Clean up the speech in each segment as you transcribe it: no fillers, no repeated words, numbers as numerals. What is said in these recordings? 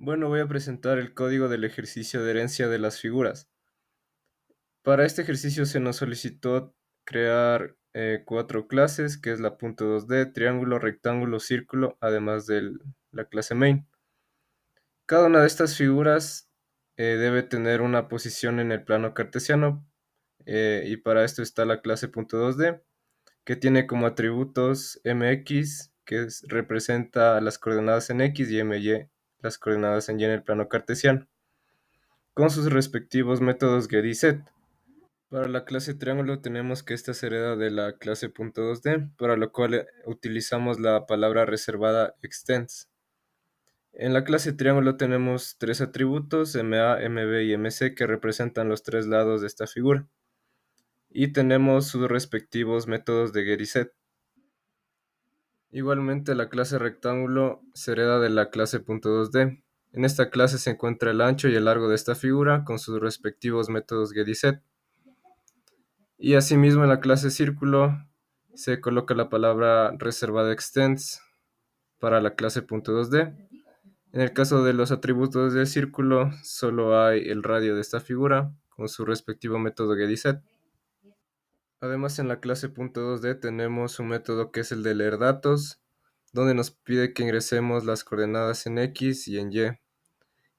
Bueno, voy a presentar el código del ejercicio de herencia de las figuras. Para este ejercicio se nos solicitó crear cuatro clases, que es la punto 2D, triángulo, rectángulo, círculo, además de la clase main. Cada una de estas figuras debe tener una posición en el plano cartesiano, y para esto está la clase punto 2D, que tiene como atributos mx, representa las coordenadas en x, y my, las coordenadas en y en el plano cartesiano, con sus respectivos métodos get y set. Para la clase triángulo tenemos que esta se hereda de la clase punto 2D, para lo cual utilizamos la palabra reservada extends. En la clase triángulo tenemos tres atributos, MA, MB y MC, que representan los tres lados de esta figura. Y tenemos sus respectivos métodos de get y set. Igualmente la clase rectángulo se hereda de la clase punto 2D. En esta clase se encuentra el ancho y el largo de esta figura con sus respectivos métodos get y set. Y asimismo en la clase círculo se coloca la palabra reservada extends para la clase punto 2D. En el caso de los atributos del círculo solo hay el radio de esta figura con su respectivo método get y set. Además en la clase punto 2D tenemos un método que es el de leer datos, donde nos pide que ingresemos las coordenadas en X y en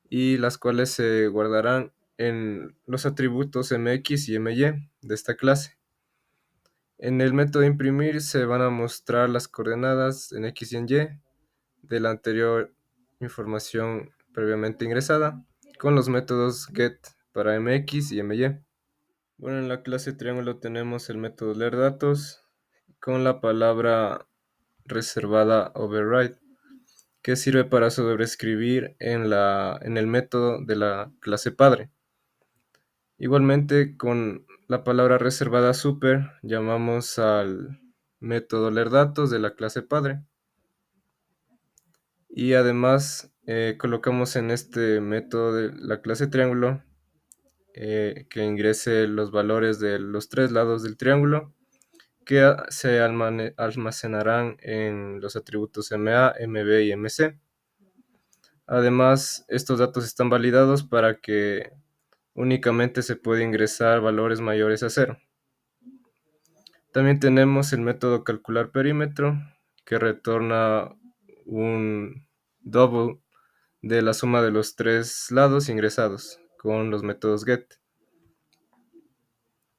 y las cuales se guardarán en los atributos mx y my de esta clase. En el método imprimir se van a mostrar las coordenadas en X y en Y de la anterior información previamente ingresada con los métodos get para mx y my. Bueno, en la clase triángulo tenemos el método leer datos con la palabra reservada override, que sirve para sobreescribir en el método de la clase padre. Igualmente, con la palabra reservada super, llamamos al método leer datos de la clase padre. Y además, colocamos en este método de la clase triángulo que ingrese los valores de los tres lados del triángulo, que se almacenarán en los atributos MA, MB y MC. Además, estos datos están validados para que únicamente se puede ingresar valores mayores a 0. También tenemos el método calcular perímetro, que retorna un double de la suma de los tres lados ingresados con los métodos get.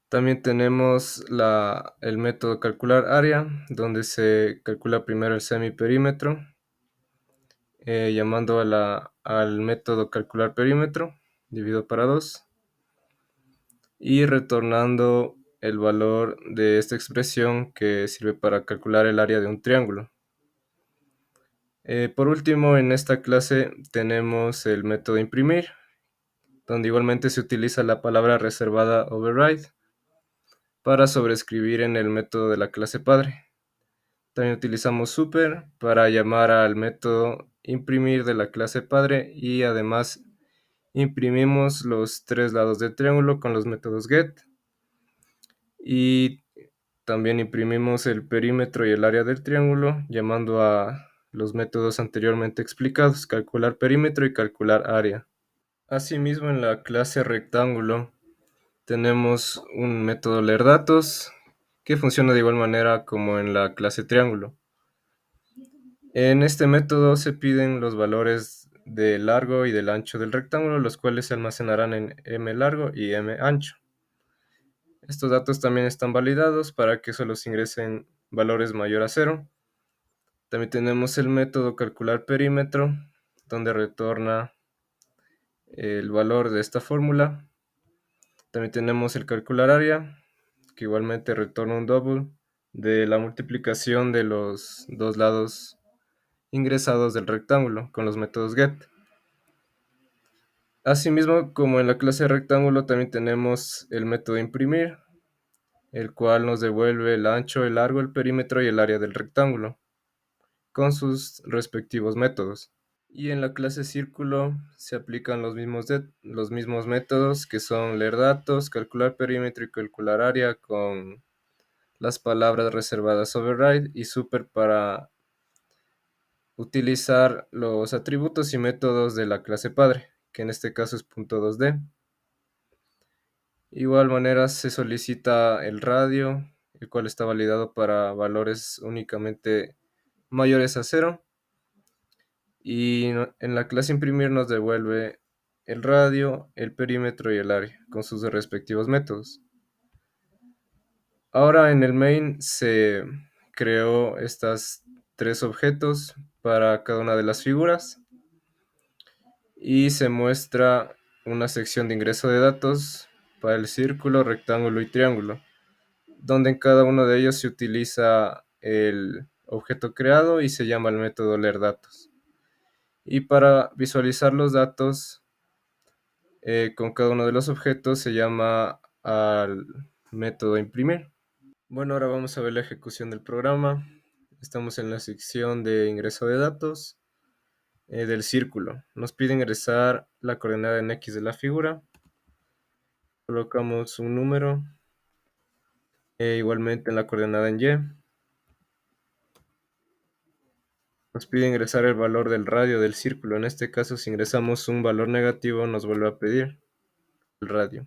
También tenemos el método calcular área, donde se calcula primero el semiperímetro, llamando al método calcular perímetro, dividido para 2, y retornando el valor de esta expresión que sirve para calcular el área de un triángulo. Por último, en esta clase tenemos el método imprimir, donde igualmente se utiliza la palabra reservada override para sobreescribir en el método de la clase padre. También utilizamos super para llamar al método imprimir de la clase padre, y además imprimimos los tres lados del triángulo con los métodos get, y también imprimimos el perímetro y el área del triángulo llamando a los métodos anteriormente explicados, calcular perímetro y calcular área. Asimismo, en la clase rectángulo tenemos un método leer datos que funciona de igual manera como en la clase triángulo. En este método se piden los valores del largo y del ancho del rectángulo, los cuales se almacenarán en m largo y m ancho. Estos datos también están validados para que solo se ingresen valores mayor a 0. También tenemos el método calcular perímetro, donde retorna el valor de esta fórmula. También tenemos el calcular área, que igualmente retorna un double de la multiplicación de los dos lados ingresados del rectángulo con los métodos get. Asimismo, como en la clase rectángulo, también tenemos el método imprimir, el cual nos devuelve el ancho, el largo, el perímetro y el área del rectángulo, con sus respectivos métodos. Y en la clase círculo se aplican los mismos métodos, que son leer datos, calcular perímetro y calcular área, con las palabras reservadas override y super para utilizar los atributos y métodos de la clase padre, que en este caso es punto 2D. Igual manera se solicita el radio, el cual está validado para valores únicamente mayores a 0. Y en la clase imprimir nos devuelve el radio, el perímetro y el área, con sus respectivos métodos. Ahora en el main se creó estas tres objetos para cada una de las figuras y se muestra una sección de ingreso de datos para el círculo, rectángulo y triángulo, donde en cada uno de ellos se utiliza el objeto creado y se llama el método leer datos. Y para visualizar los datos con cada uno de los objetos se llama al método imprimir. Bueno, ahora vamos a ver la ejecución del programa. Estamos en la sección de ingreso de datos del círculo. Nos pide ingresar la coordenada en X de la figura. Colocamos un número. Igualmente en la coordenada en Y. Nos pide ingresar el valor del radio del círculo. En este caso, si ingresamos un valor negativo, nos vuelve a pedir el radio.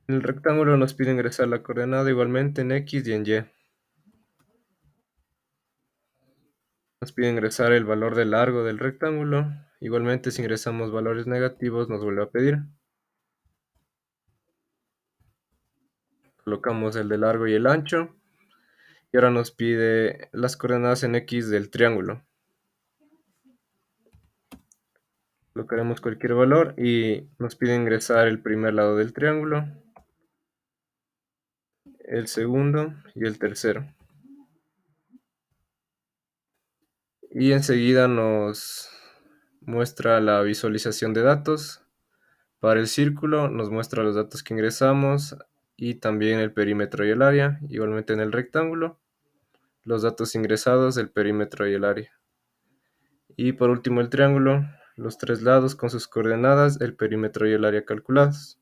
En el rectángulo nos pide ingresar la coordenada igualmente en X y en Y. Nos pide ingresar el valor del largo del rectángulo. Igualmente, si ingresamos valores negativos, nos vuelve a pedir. Colocamos el de largo y el ancho. Y ahora nos pide las coordenadas en X del triángulo. Colocaremos cualquier valor y nos pide ingresar el primer lado del triángulo, el segundo y el tercero. Y enseguida nos muestra la visualización de datos. Para el círculo nos muestra los datos que ingresamos y también el perímetro y el área. Igualmente en el rectángulo, los datos ingresados, el perímetro y el área. Y por último el triángulo, los tres lados con sus coordenadas, el perímetro y el área calculados.